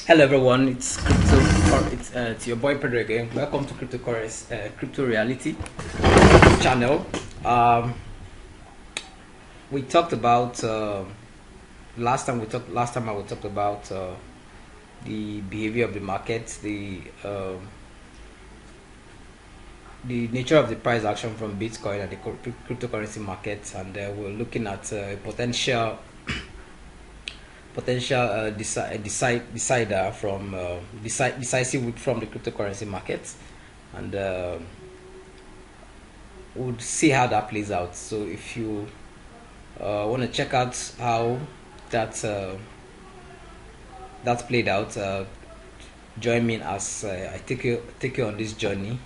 Hello everyone, it's your boy Pedro again. Welcome to cryptocurrency, crypto reality channel. We talked about last time I talked about the behavior of the market, the nature of the price action from Bitcoin and the cryptocurrency markets, and we're looking at potential decider from decisive from the cryptocurrency markets, and we'll see how that plays out. So if you want to check out how that's played out, join me as I take you on this journey.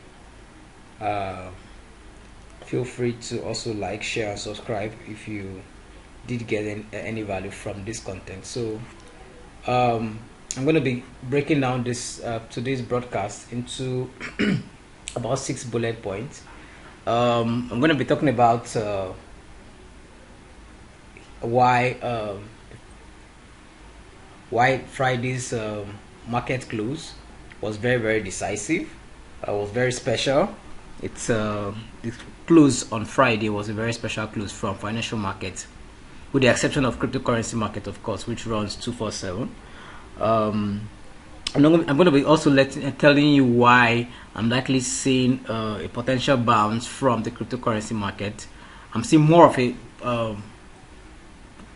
Feel free to also like, share, and subscribe if you did get any value from this content. So I'm going to be breaking down this today's broadcast into about 6 bullet points. I'm going to be talking about why Friday's market close was very decisive, was very special. The close on Friday was a very special close from financial markets, with the exception of cryptocurrency market, of course, which runs 247. I'm going to be also telling you why I'm likely seeing a potential bounce from the cryptocurrency market. I'm seeing more of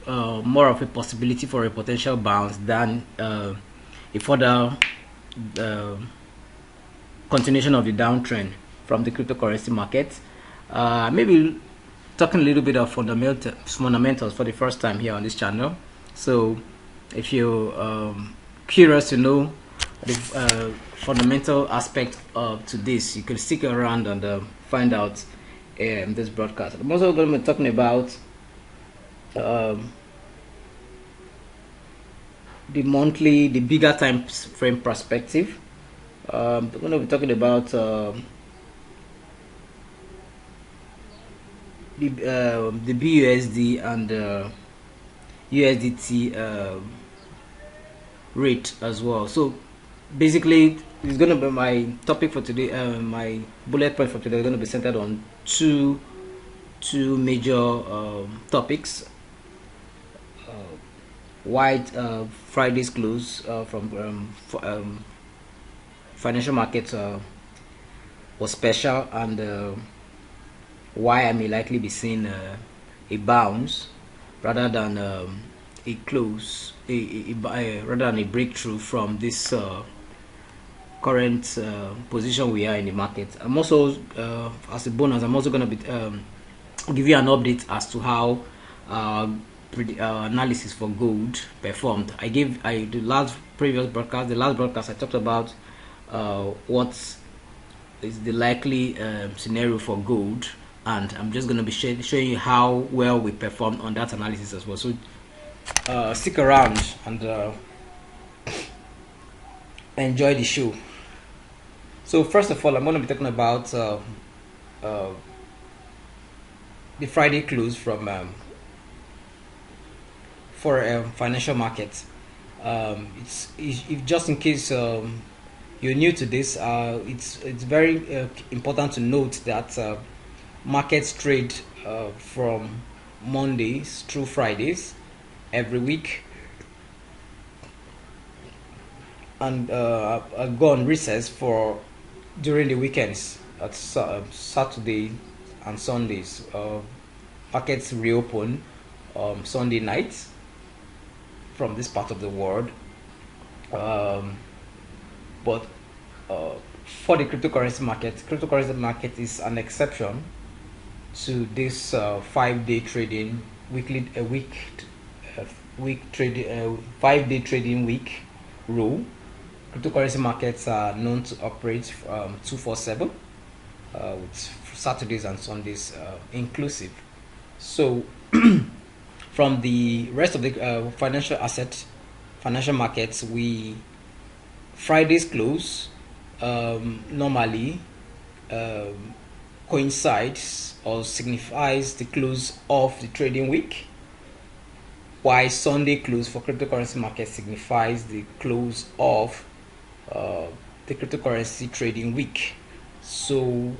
a possibility for a potential bounce than a further continuation of the downtrend from the cryptocurrency market. Maybe talking a little bit of fundamentals for the first time here on this channel. So if you're curious to know the fundamental aspect to this, you can stick around and find out this broadcast. I'm also going to be talking about the bigger time frame perspective. I'm going to be talking about the BUSD and USDT rate as well. So basically, it's going to be my topic for today. My bullet point for today is going to be centered on two major topics. Why Friday's close from financial markets was special, and why I may likely be seeing a bounce rather than a close, rather than a breakthrough from this current position we are in the market. I'm also, as a bonus, I'm also going to be give you an update as to how analysis for gold performed. The last broadcast I talked about what is the likely scenario for gold, and I'm just going to be showing you how well we performed on that analysis as well. So stick around and enjoy the show. So first of all, I'm going to be talking about the Friday close from for financial markets. If just in case you're new to this, it's very important to note that markets trade from Mondays through Fridays every week, and go on recess for during the weekends at Saturday and Sundays. Markets reopen Sunday night from this part of the world, but for the cryptocurrency market is an exception to this 5-day trading 5-day trading week rule. Cryptocurrency markets are known to operate 247 with Saturdays and Sundays inclusive. So from the rest of the financial markets, Friday's close normally coincides or signifies the close of the trading week, Why Sunday close for cryptocurrency market signifies the close of the cryptocurrency trading week. So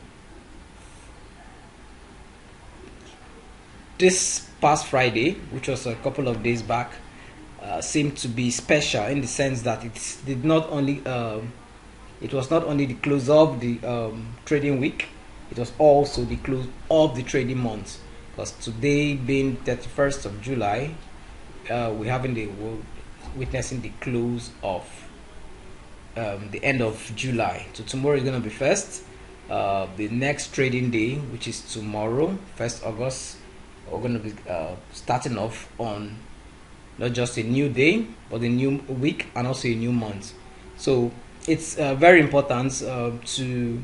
this past Friday, which was a couple of days back, seemed to be special in the sense that it was not only the close of the trading week, it was also the close of the trading month. Because today being 31st of July, we're witnessing the close of the end of July. So tomorrow is going to be first. The next trading day, which is tomorrow, 1st August, we're going to be starting off on not just a new day, but a new week and also a new month. So it's very important to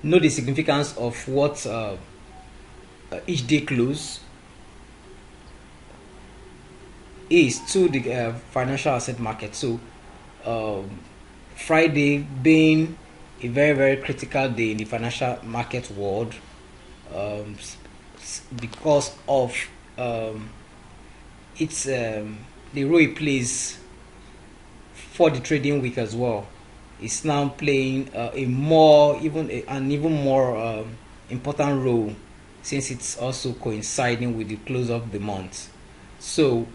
know the significance of what each day close is to the financial asset market. So Friday being a very, very critical day in the financial market world, because of it's the role it plays for the trading week as well. It's now playing an even more important role, since it's also coinciding with the close of the month. So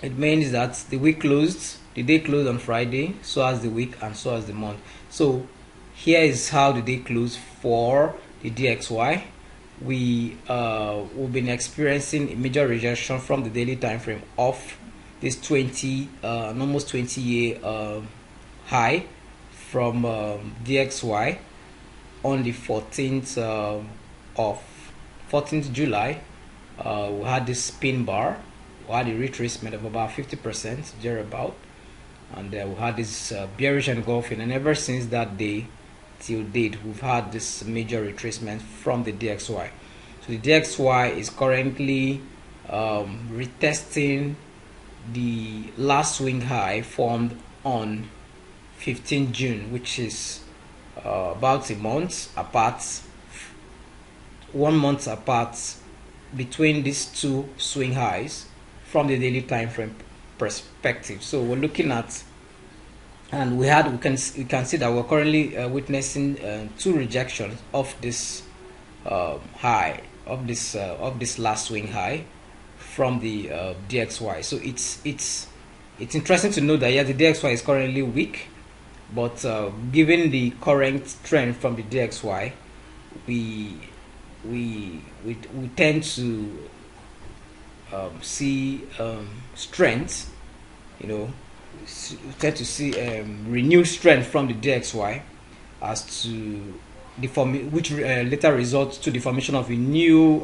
it means that the day closed on Friday, so as the week and so as the month. So here is how the day closed for the DXY. We've been experiencing a major rejection from the daily time frame of this almost 20-year high from DXY on the 14th July. We had this spin bar. We had a retracement of about 50% thereabout, and we had this bearish engulfing, and ever since that day till date we've had this major retracement from the DXY. So the DXY is currently retesting the last swing high formed on 15 June, which is about a month apart, 1 month apart between these two swing highs from the daily time frame perspective. So we're looking at, and we can see that we're currently witnessing two rejections of this high, of this last swing high from the DXY. So it's interesting to know that, yeah, the DXY is currently weak, but given the current trend from the DXY, we tend to see strength, we tend to see renewed strength from the DXY as to which later results to the formation of a new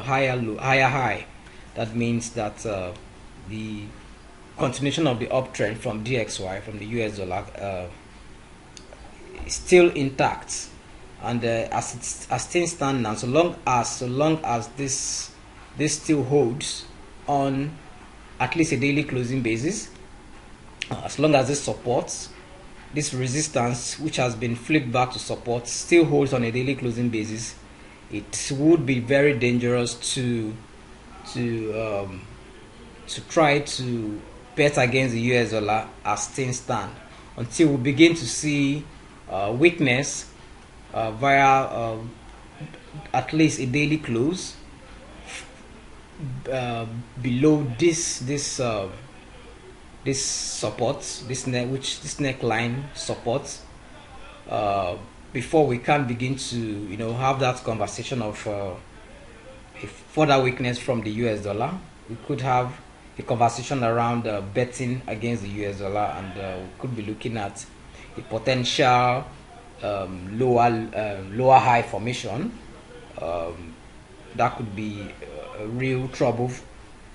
higher high. That means that the continuation of the uptrend from DXY, from the US dollar, is still intact, and as things stand now, so long as this still holds on at least a daily closing basis, as long as this supports, this resistance, which has been flipped back to support, still holds on a daily closing basis, it would be very dangerous to try to bet against the US dollar as things stand, until we begin to see weakness via at least a daily close below this support, this neckline support, before we can begin to have that conversation of a further weakness from the US dollar. We could have a conversation around betting against the US dollar, and we could be looking at a potential lower high formation. That could be real trouble.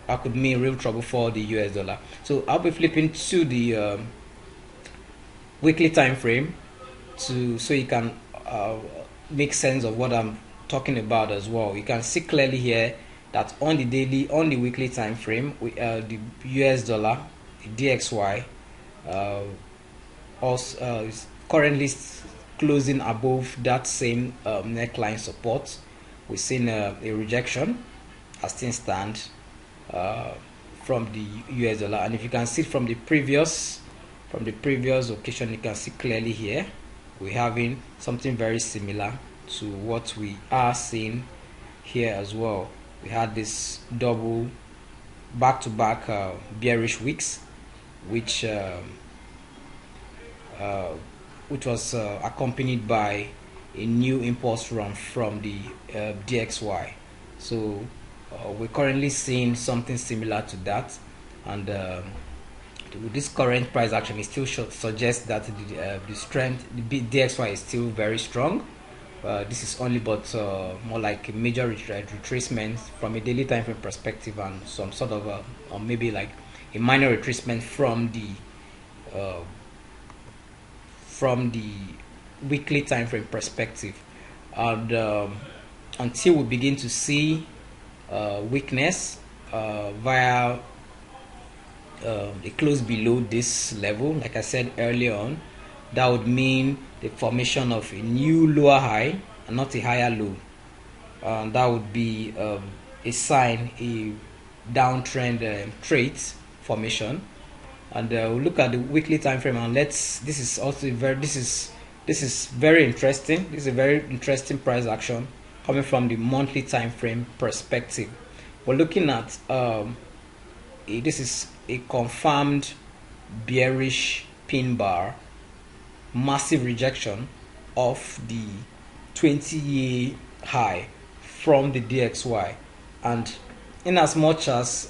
That could mean real trouble for the US dollar. So I'll be flipping to the weekly time frame so you can make sense of what I'm talking about as well. You can see clearly here that on the weekly time frame, the US dollar, the DXY, also is currently closing above that same neckline support, we've seen a rejection as things stand from the US dollar. And if you can see from the previous occasion, you can see clearly here we're having something very similar to what we are seeing here as well. We had this double back-to-back bearish wicks, which was accompanied by a new impulse run from the DXY. So we're currently seeing something similar to that, and this current price action, it still suggests that the strength, the DXY is still very strong. This is only but more like a major retracement from a daily time frame perspective, and some sort of or maybe like a minor retracement from the weekly time frame perspective. And until we begin to see weakness via a close below this level, like I said earlier on, that would mean the formation of a new lower high and not a higher low. That would be a sign, a downtrend trait formation. And we'll look at the weekly time frame, and this is also this is very interesting. This is a very interesting price action coming from the monthly time frame perspective. We're looking at this is a confirmed bearish pin bar, massive rejection of the 20-year high from the DXY, and in as much as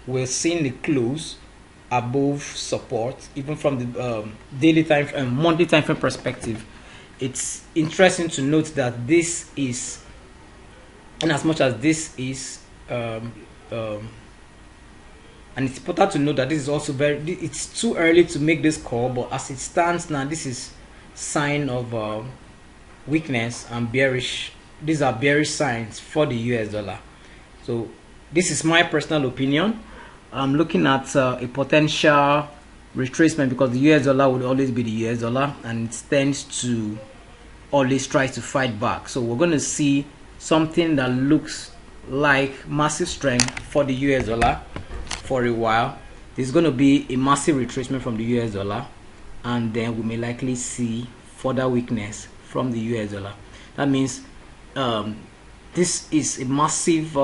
we're seeing the close above support, even from the daily time and monthly time frame perspective, it's interesting to note that this is, in as much as this is and it's important to note that this is also it's too early to make this call, but as it stands now, this is sign of weakness and bearish. These are bearish signs for the US dollar. So this is my personal opinion. I'm looking at a potential retracement, because the US dollar would always be the US dollar, and it tends to always try to fight back. So we're going to see something that looks like massive strength for the US dollar for a while. There's going to be a massive retracement from the US dollar, and then we may likely see further weakness from the US dollar. That means this is a massive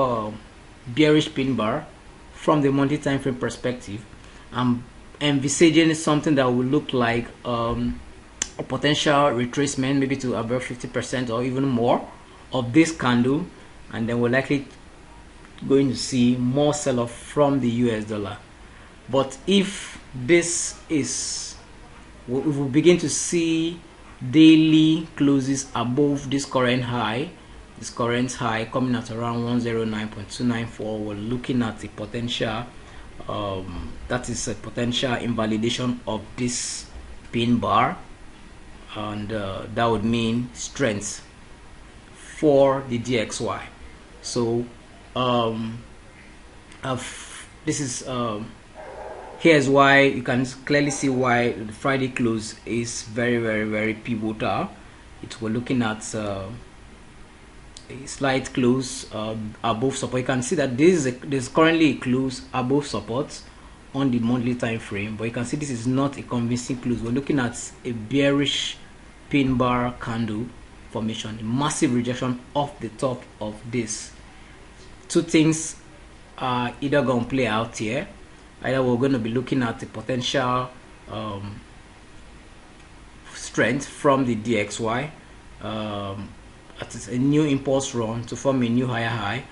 bearish pin bar from the monthly time frame perspective. I'm envisaging something that will look like a potential retracement, maybe to above 50% or even more of this candle, and then we're likely going to see more sell-off from the US dollar. But if this is, if we begin to see daily closes above this current high, coming at around 109.294, we're looking at a potential that is a potential invalidation of this pin bar, and that would mean strength for the DXY. So this is here's why you can clearly see why the Friday close is very pivotal. We're looking at a slight close above support. You can see that there's currently a close above support on the monthly time frame, but you can see this is not a convincing close. We're looking at a bearish pin bar candle formation, a massive rejection off the top of this. Two things are either going to play out here. Either we're going to be looking at a potential strength from the DXY at a new impulse run to form a new higher high,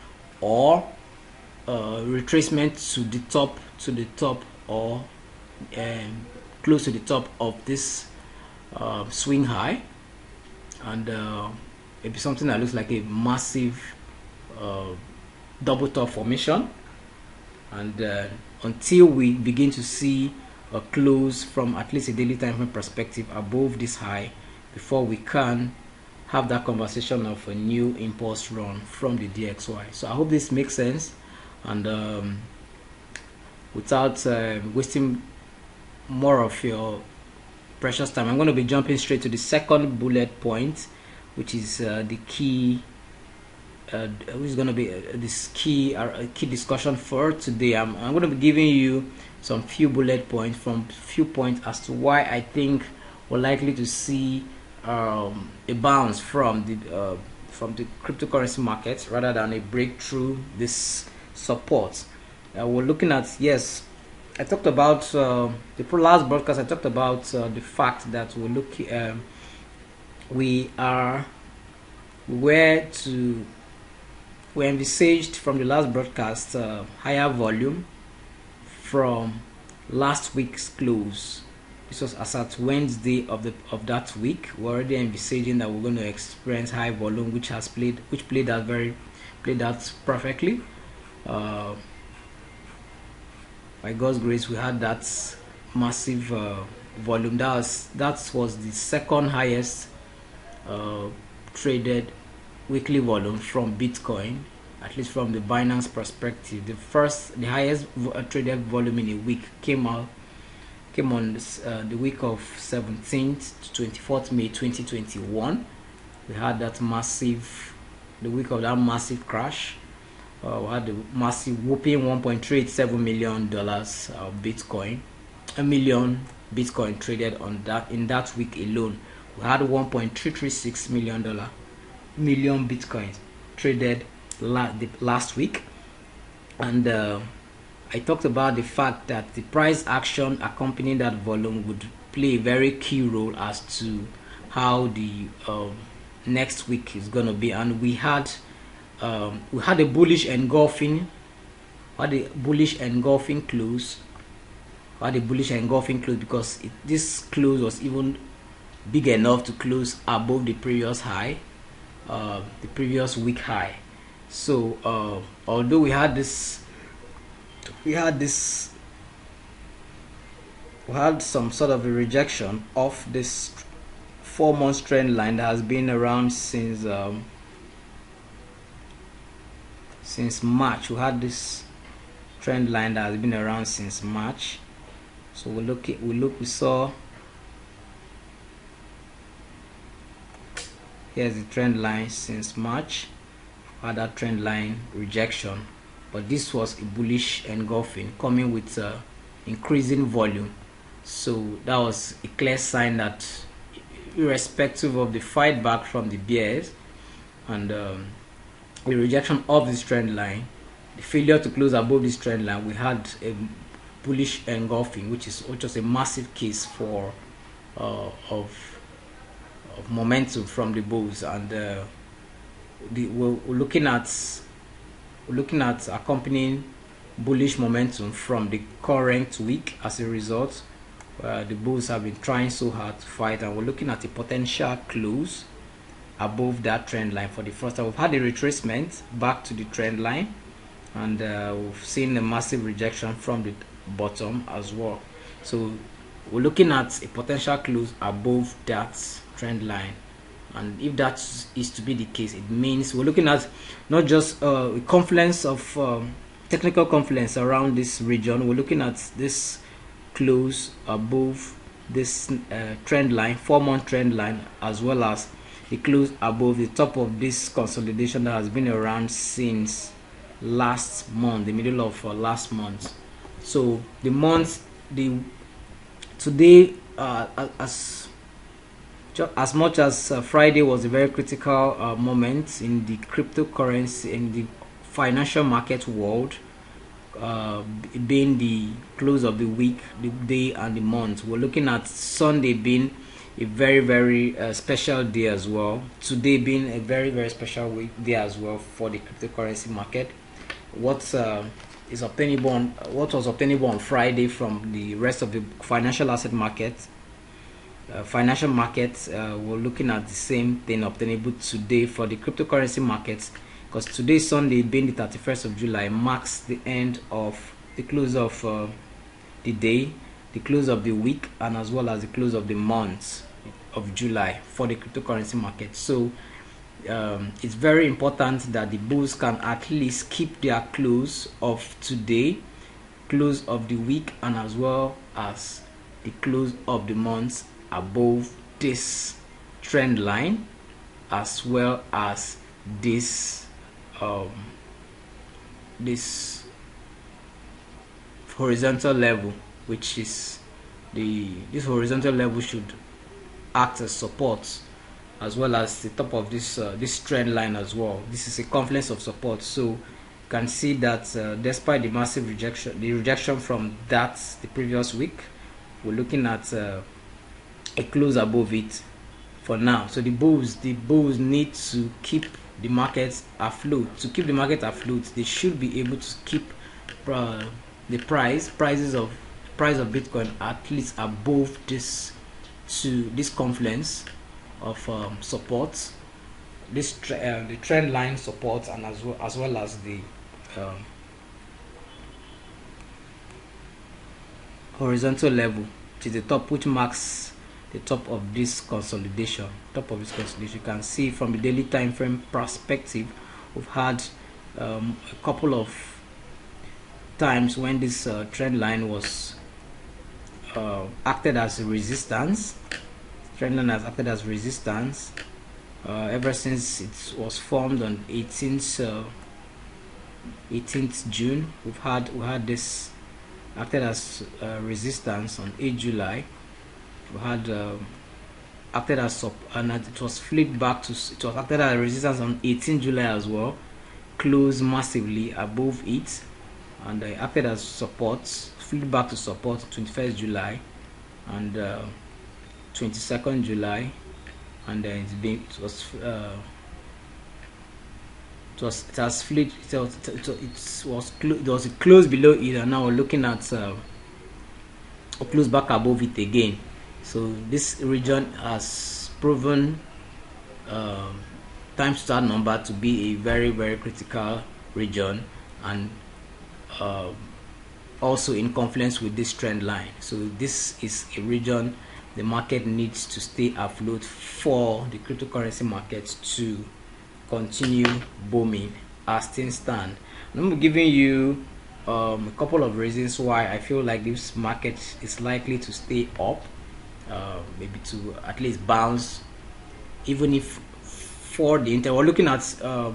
or retracement to the top or close to the top of this swing high, and maybe something that looks like a massive double top formation. And until we begin to see a close from at least a daily time frame perspective above this high, before we can have that conversation of a new impulse run from the DXY. So I hope this makes sense, and without wasting more of your precious time, I'm going to be jumping straight to the second bullet point, which is the key which is going to be this key discussion for today. I'm going to be giving you some few bullet points as to why I think we're likely to see a bounce from the cryptocurrency market rather than a breakthrough this support. We're looking at, yes, I talked about the last broadcast. I talked about the fact that we envisaged from the last broadcast higher volume from last week's close. This was as at Wednesday of that week. We're already envisaging that we're going to experience high volume, which played out perfectly. By God's grace, we had that massive volume. That was the second highest traded weekly volume from Bitcoin, at least from the Binance perspective. The highest traded volume in a week came on the week of 17th to 24th May 2021. We had the week of that massive crash. We had the massive whooping $1.37 million of Bitcoin. A million Bitcoin traded in that week alone. We had $1.336 million Bitcoins traded last week, and I talked about the fact that the price action accompanying that volume would play a very key role as to how the next week is going to be. And we had a bullish engulfing close. Because this close was even big enough to close above the previous high, the previous week high. So although we had some sort of a rejection of this 4-month trend line that has been around since March. We had this trend line that has been around since March. So we saw, here's the trend line since March. We had that trend line rejection, but this was a bullish engulfing coming with increasing volume. So that was a clear sign that, irrespective of the fight back from the bears and the rejection of this trend line, the failure to close above this trend line, we had a bullish engulfing, which was a massive case for of momentum from the bulls. And we're looking at accompanying bullish momentum from the current week. As a result, the bulls have been trying so hard to fight, and we're looking at a potential close above that trend line for the first time. We've had a retracement back to the trend line, and we've seen a massive rejection from the bottom as well. So we're looking at a potential close above that trend line, and if that is to be the case, it means we're looking at not just a confluence of technical confluence around this region. We're looking at this close above this trend line, 4-month trend line, as well as the close above the top of this consolidation that has been around since last month, the middle of last month. So today, as much as Friday was a very critical moment in the cryptocurrency, in the financial market world, being the close of the week, the day, and the month, we're looking at Sunday being a very, very special day as well. Today being a very, very special day as well for the cryptocurrency market. What was obtainable on Friday from the rest of the financial asset market, we're looking at the same thing obtainable today for the cryptocurrency markets, because today, Sunday, being the 31st of July, marks the end of the close of the day, the close of the week, and as well as the close of the month of July for the cryptocurrency market. So it's very important that the bulls can at least keep their close of today, close of the week, and as well as the close of the month above this trend line, as well as this um, this horizontal level, which is this horizontal level should act as support, as well as the top of this trend line as well. This is a confluence of support, so you can see that despite the massive rejection from the previous week, we're looking at a close above it for now. So the bulls need to keep the market afloat. To keep the market afloat, they should be able to keep the price of Bitcoin at least above this confluence of support, the trend line support, and as well as the horizontal level to the top, which marks the top of this consolidation. You can see from the daily time frame perspective, we've had a couple of times when this trend line was acted as resistance. Trend line has acted as resistance ever since it was formed on 18th June. We had this acted as resistance on 8 July. We had acted as and it was flipped back to it was acted as resistance on 18 July as well, closed massively above it, and acted as support, flipped back to support 21st July and 22nd July, and then it has flipped. It was closed below it, and now we're looking at a close back above it again. So this region has proven time to start number to be a very, very critical region, and also in confluence with this trend line. So this is a region the market needs to stay afloat for the cryptocurrency market to continue booming as things stand. I'm giving you a couple of reasons why I feel like this market is likely to stay up, maybe to at least bounce, even if for the we're looking at a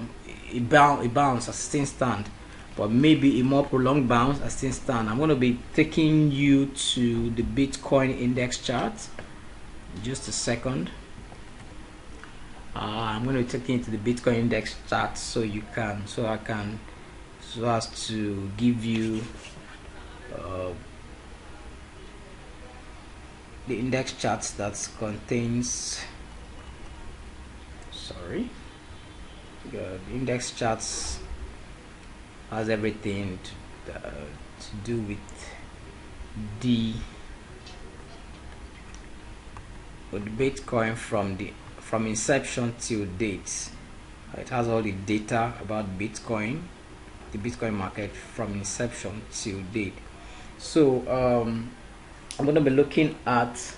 bounce as things stand, but maybe a more prolonged bounce as things stand. I'm going to be taking you to the Bitcoin index chart in just a second. I'm going to be taking you to the Bitcoin index chart so as to give you the index charts that contains the index charts has everything to do with Bitcoin from inception till date. It has all the data about Bitcoin, the Bitcoin market from inception till date. So I'm going to be looking at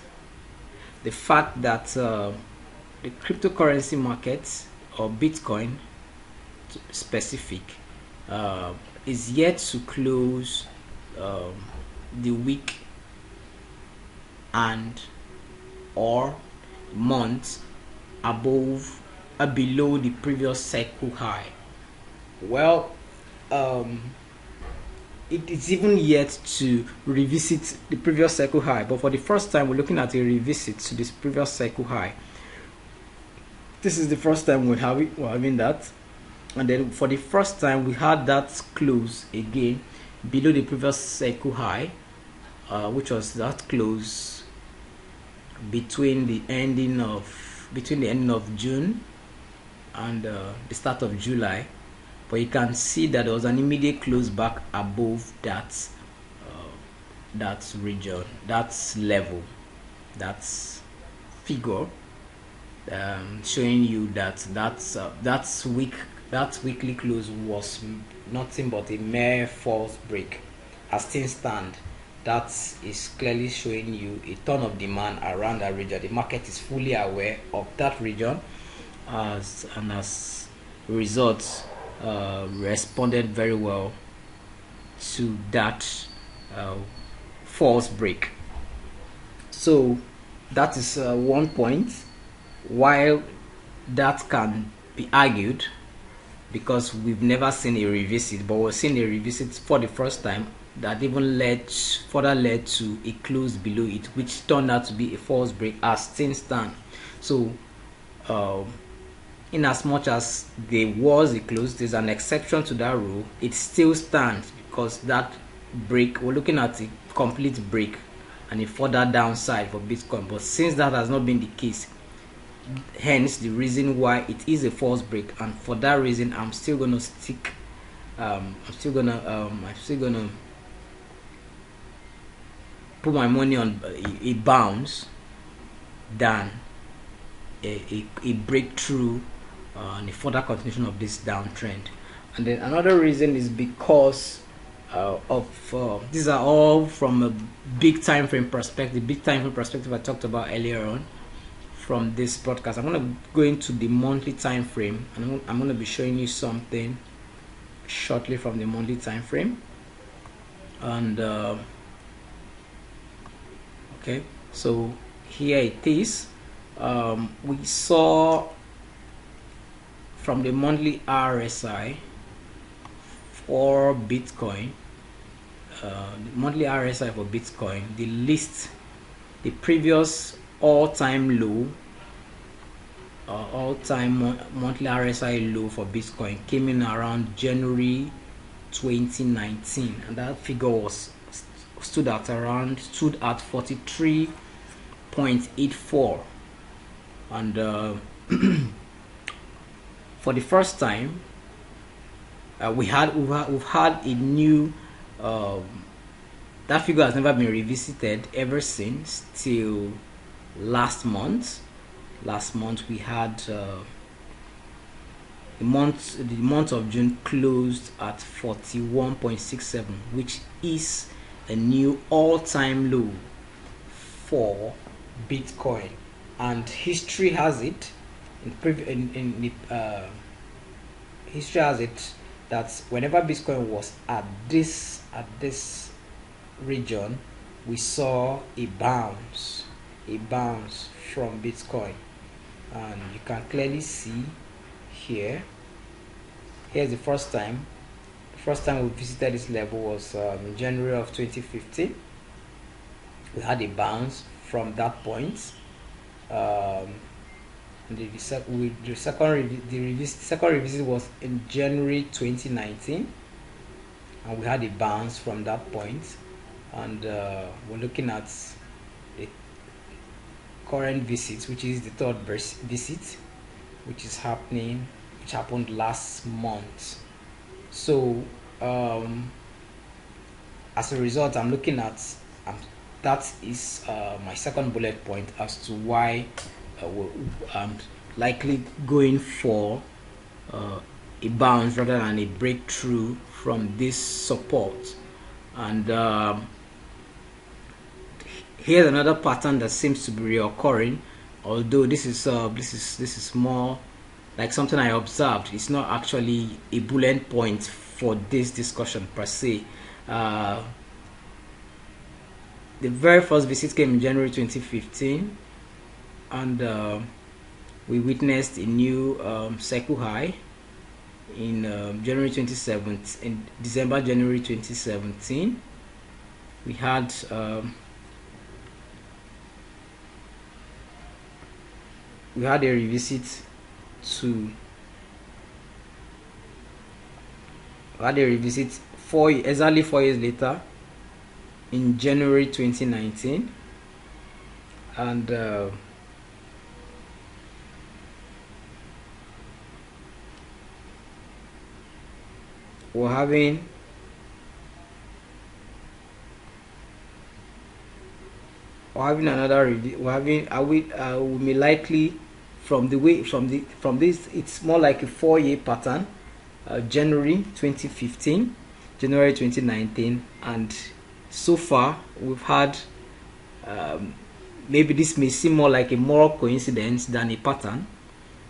the fact that the cryptocurrency market, or Bitcoin specific, is yet to close the week and or month below the previous cycle high. Well, it's even yet to revisit the previous cycle high, but for the first time we're looking at a revisit to this previous cycle high. This is the first time we're having that, and then for the first time we had that close again below the previous cycle high, which was that close between the ending of June and the start of July. But you can see that there was an immediate close back above that region, that level, that figure, showing you that weekly close was nothing but a mere false break. As things stand, that is clearly showing you a ton of demand around that region. The market is fully aware of that region, as a result responded very well to that false break. So that is one point. While that can be argued, because we've never seen a revisit, but we're seeing a revisit for the first time that even further led to a close below it, which turned out to be a false break as things stand. So in as much as there was a close, there's an exception to that rule. It still stands because that break, we're looking at a complete break and a further downside for Bitcoin. But since that has not been the case, hence the reason why it is a false break, and for that reason I'm still gonna stick I'm still gonna put my money on a bounce than a breakthrough and a further continuation of this downtrend. And then another reason is because these are all from a big time frame perspective. I talked about earlier on from this podcast. I'm going to go into the monthly time frame, and I'm going to be showing you something shortly from the monthly time frame. And okay, so here it is. We saw from the monthly RSI for Bitcoin, the monthly RSI for Bitcoin, the previous all-time low, all-time monthly RSI low for Bitcoin came in around January 2019, and that figure stood at 43.84, and for the first time we've had a new that figure has never been revisited ever since till last month. We had the month of June closed at 41.67, which is a new all-time low for Bitcoin. And history has it history has it that whenever Bitcoin was at this region, we saw a bounce from Bitcoin, and you can clearly see here. Here's the first time we visited this level was in January of 2015. We had a bounce from that point. The second revisit was in January 2019, and we had a bounce from that point. And we're looking at the current visit, which is the third visit, which happened last month. So as a result, I'm looking at that is my second bullet point as to why I'm likely going for a bounce rather than a breakthrough from this support. And here's another pattern that seems to be reoccurring, although this is more like something I observed. It's not actually a bullet point for this discussion per se. The very first visit came in January 2015, and we witnessed a new cycle high in January 2017. In January 2017, we had a revisit exactly 4 years later in January 2019, and we're having another review. We may likely from this, it's more like a 4-year pattern. January 2015, January 2019, and so far we've had maybe this may seem more like a moral coincidence than a pattern.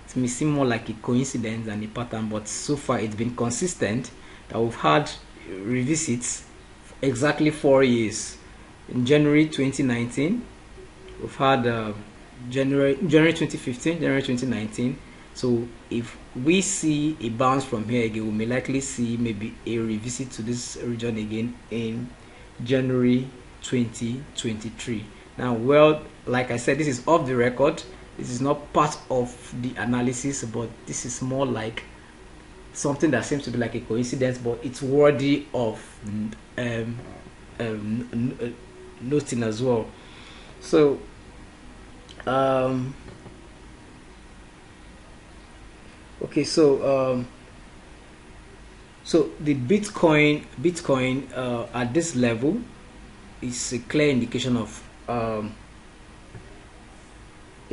It may seem more like a coincidence than a pattern, but so far it's been consistent that we've had revisits exactly 4 years. In January 2019, we've had January 2015, January 2019, So if we see a bounce from here again, we may likely see maybe a revisit to this region again in January 2023. Now, well, like I said, this is off the record. This is not part of the analysis, but this is more like something that seems to be like a coincidence, but it's worthy of noting as well. So okay, so so the Bitcoin at this level is a clear indication of a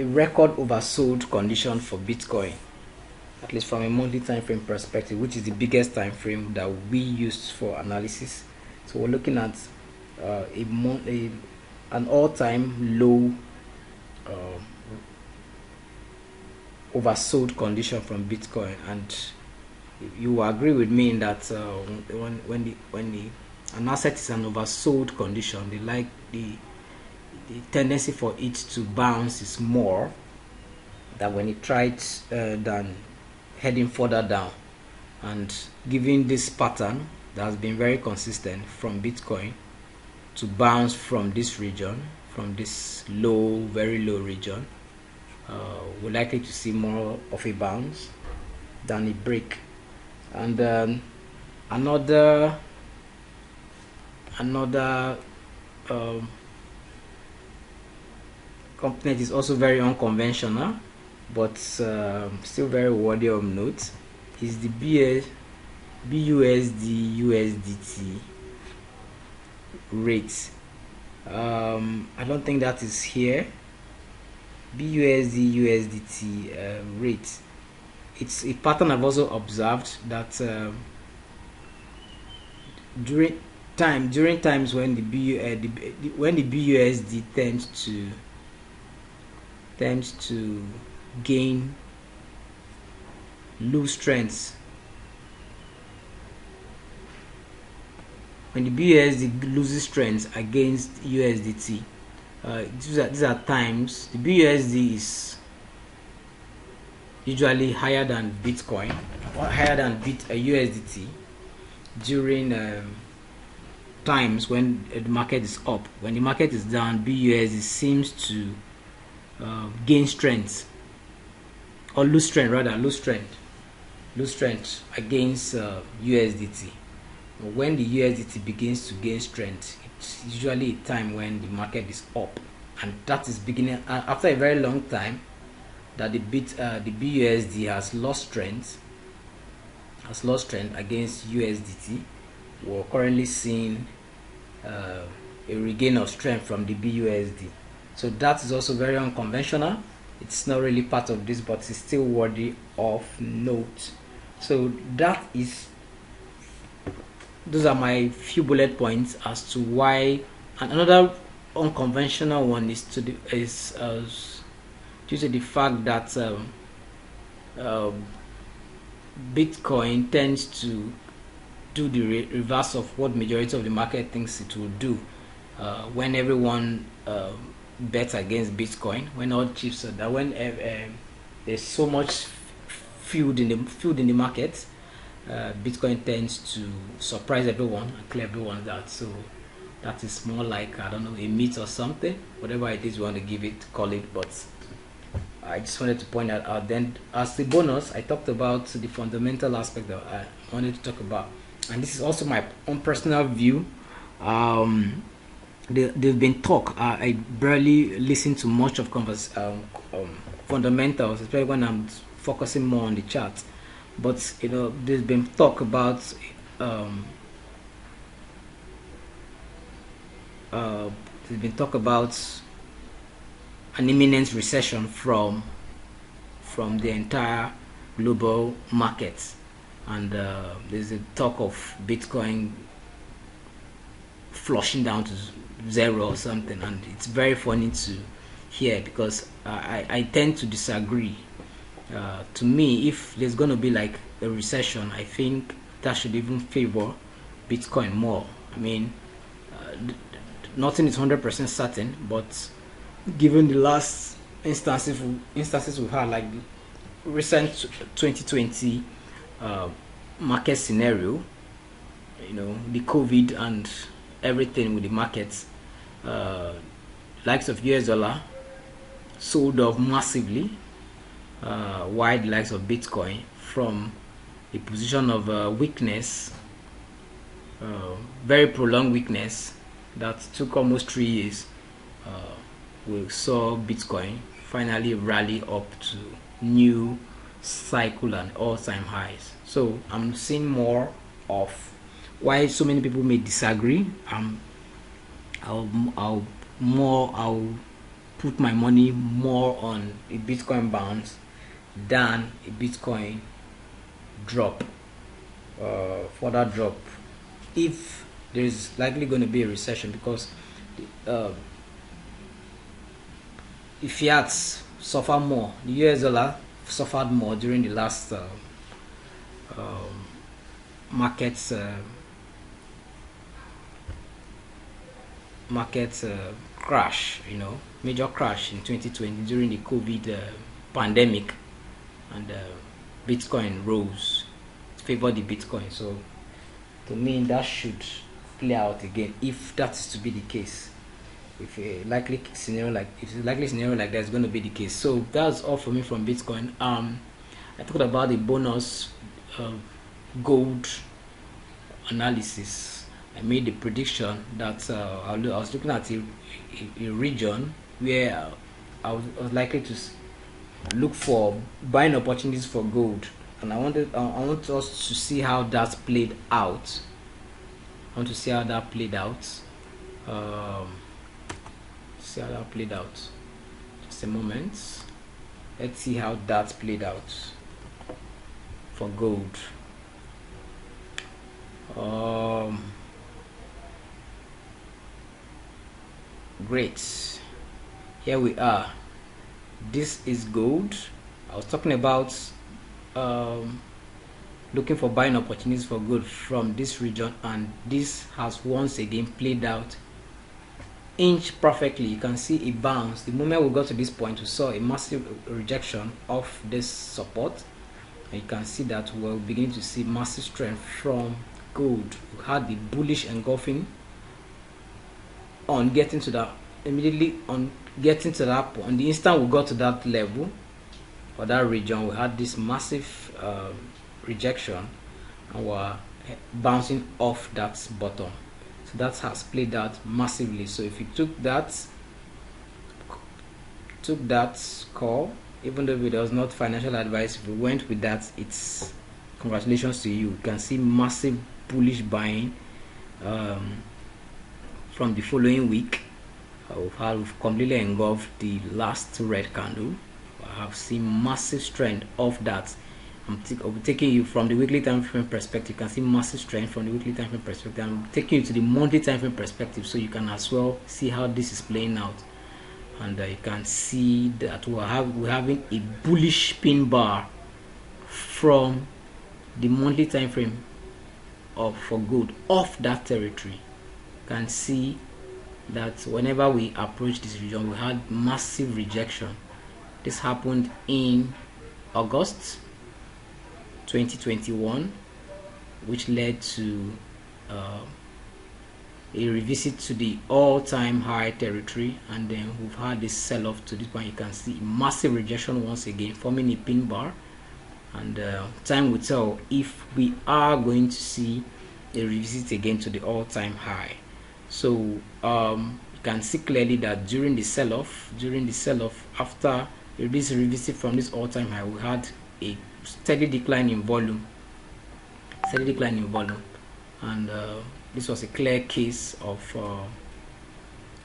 record oversold condition for Bitcoin, at least from a monthly time frame perspective, which is the biggest time frame that we use for analysis. So we're looking at an all-time low oversold condition from Bitcoin, and you agree with me in that when an asset is an oversold condition, the tendency for it to bounce is more than when it tried than heading further down. And given this pattern that has been very consistent from Bitcoin to bounce from this region, from this low, very low region, we're likely to see more of a bounce than a break. And another component is also very unconventional, but still very worthy of note, is the BUSD USDT rate. I don't think that is here. BUSD USDT rate. It's a pattern I've also observed that during times when the BUSD tends to lose strength. When the BUSD loses strength against USDT, these are times the BUSD is usually higher than Bitcoin, or higher than USDT during times when the market is up. When the market is down, BUSD seems to gain strength, or lose strength against USDT. When the USDT begins to gain strength, it's usually a time when the market is up, and that is beginning after a very long time that the BUSD has lost strength against USDT. We're currently seeing a regain of strength from the BUSD. So that is also very unconventional. It's not really part of this, but it's still worthy of note. So those are my few bullet points as to why. And another unconventional one is due to the fact that Bitcoin tends to do the reverse of what majority of the market thinks it will do. When everyone bets against Bitcoin, when all chips are that, when there's so much food in the market, Bitcoin tends to surprise everyone and clear everyone that. So that is more like, I don't know, a myth or something, whatever it is you want to call it. But I just wanted to point that out. Then as the bonus, I talked about the fundamental aspect that I wanted to talk about, and this is also my own personal view. They've been talk. I barely listen to much of fundamentals, especially when I'm focusing more on the chart. But there's been talk about an imminent recession from the entire global market, and there's a talk of Bitcoin flushing down to zero or something, and it's very funny to hear because I tend to disagree. To me, if there's going to be like a recession, I think that should even favor Bitcoin more. I mean, nothing is 100% certain, but given the last instances we've had, like recent 2020 market scenario, the COVID and everything with the markets, likes of US dollar sold off massively, while the likes of Bitcoin from a position of weakness, very prolonged weakness that took almost 3 years. We saw Bitcoin finally rally up to new cycle and all-time highs. So I'm seeing more of why so many people may disagree. I'll put my money more on a Bitcoin bounce than a Bitcoin drop, further drop, if there is likely going to be a recession, because the fiats suffer more. The US dollar suffered more during the last markets crash, major crash in 2020 during the COVID pandemic, and Bitcoin rose, favored the Bitcoin. So to me, that should play out again if that is to be the case. If a likely scenario like that is going to be the case. So that's all for me from Bitcoin. I talked about the bonus gold analysis. I made the prediction that I was looking at a region where I was likely to look for buying opportunities for gold, and I want us to see how that played out. See how that played out. Just a moment. Let's see how that played out for gold. Great. Here we are. This is gold. I was talking about looking for buying opportunities for gold from this region, and this has once again played out inch perfectly. You can see it bounced. The moment we got to this point, we saw a massive rejection of this support, and you can see that we're beginning to see massive strength from gold. We had the bullish engulfing on getting to that, immediately on getting to that point. On the instant we got to that level or that region, we had this massive rejection, and we're bouncing off that bottom. So that has played out massively. So if you took that call, even though it was not financial advice, if you went with that, it's congratulations to you. You can see massive bullish buying from the following week. We've completely engulfed the last red candle. I have seen massive strength of that. I'll be taking you from the weekly time frame perspective. You can see massive strength from the weekly time frame perspective. I'm taking you to the monthly time frame perspective, so you can as well see how this is playing out. And you can see that we're having a bullish pin bar from the monthly time frame for gold off that territory. You can see that whenever we approach this region, we had massive rejection. This happened in August 2021, which led to a revisit to the all-time high territory, and then we've had this sell-off to this point. You can see massive rejection once again, forming a pin bar, and time will tell if we are going to see a revisit again to the all-time high. So you can see clearly that during the sell-off after this revisit from this all-time high, we had a steady decline in volume, and this was a clear case of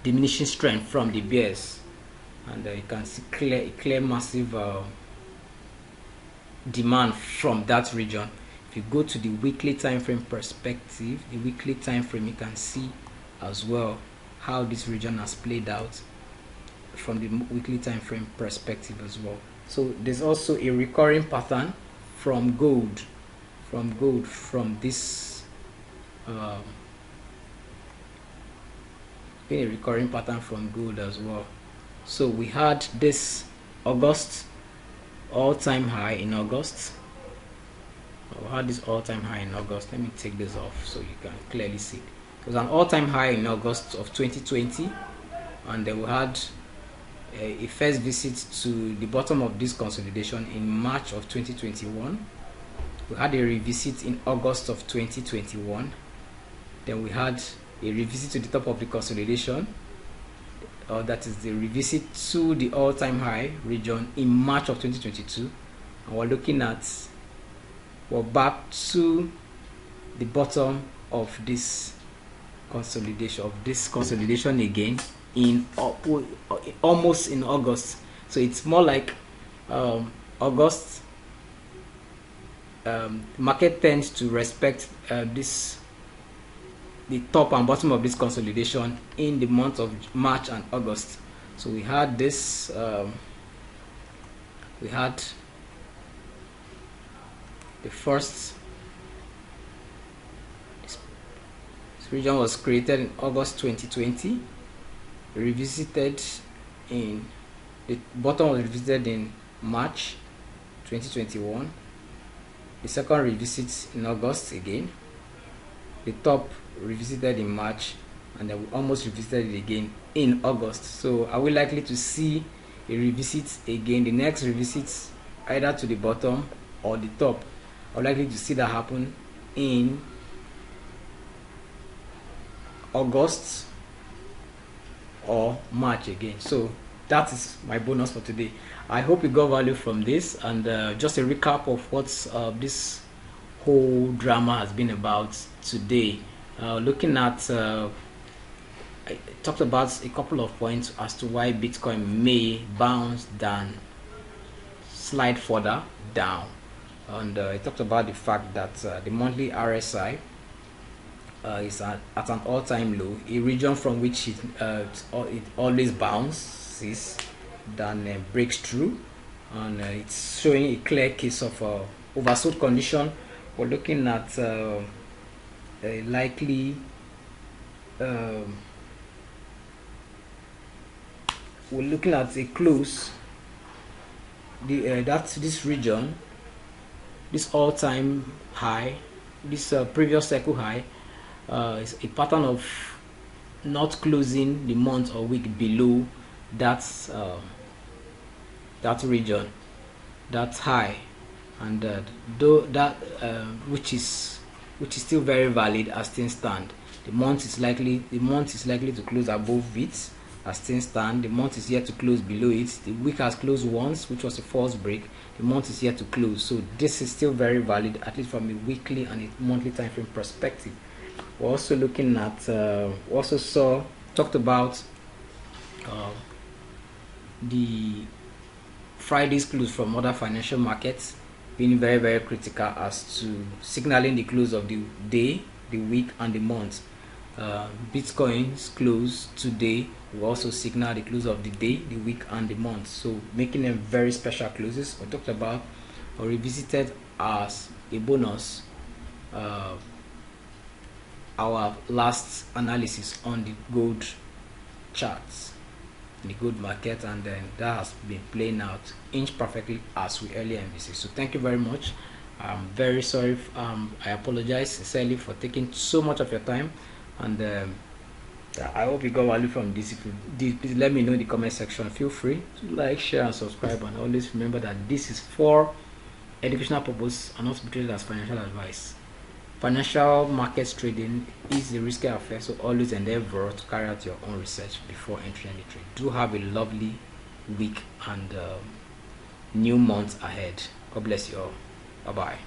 diminishing strength from the bears, and you can see clear massive demand from that region. If you go to the weekly time frame perspective, you can see as well how this region has played out from the weekly time frame perspective as well. So there's also a recurring pattern from gold from this a recurring pattern from gold as well. So we had this August all-time high in August. We had this all-time high in August. Let me take this off so you can clearly see. It was an all-time high in August of 2020, and then we had a first visit to the bottom of this consolidation in March of 2021. We had a revisit in August of 2021. Then we had a revisit to the top of the consolidation, that is the revisit to the all-time high region in March of 2022, and we're looking at, we're back to the bottom of this consolidation again in almost in August. So it's more like August. Market tends to respect the top and bottom of this consolidation in the month of March and August. So we had this, we had the first, this region was created in August 2020, revisited in, the bottom was revisited in March 2021, the second revisit in August again, the top revisited in March, and then we almost revisited it again in August. So are we likely to see a revisit again, the next revisit either to the bottom or the top? Are we likely to see that happen in August or March again? So that is my bonus for today. I hope you got value from this, and just a recap of what this whole drama has been about today. Looking at, I talked about a couple of points as to why Bitcoin may bounce down, slide further down, and I talked about the fact that the monthly RSI is at an all-time low, a region from which it always bounces, then breaks through, and it's showing a clear case of oversold condition. We're looking at a likely we're looking at a close, that's this region, this all-time high, this previous cycle high, is a pattern of not closing the month or week below that that region, that's high, and though that which is still very valid as things stand. The month is likely to close above it as things stand. The month is yet to close below it. The week has closed once, which was a false break. The month is yet to close, so this is still very valid, at least from a weekly and a monthly time frame perspective. We're also looking at talked about the Friday's close from other financial markets being very, very critical as to signaling the close of the day, the week, and the month. Bitcoin's close today will also signal the close of the day, the week, and the month, so making them very special closes. We talked about or revisited as a bonus our last analysis on the gold charts, the gold market, and then that has been playing out inch perfectly as we earlier envisaged. So thank you very much. I'm very sorry, I apologize sincerely for taking so much of your time, and I hope you got value from this. If you did, please let me know in the comment section. Feel free to like, share, and subscribe, and always remember that this is for educational purpose and not to be treated as financial advice. Financial markets trading is a risky affair, so always endeavor to carry out your own research before entering the trade. Do have a lovely week and new month ahead. God bless you all. Bye bye.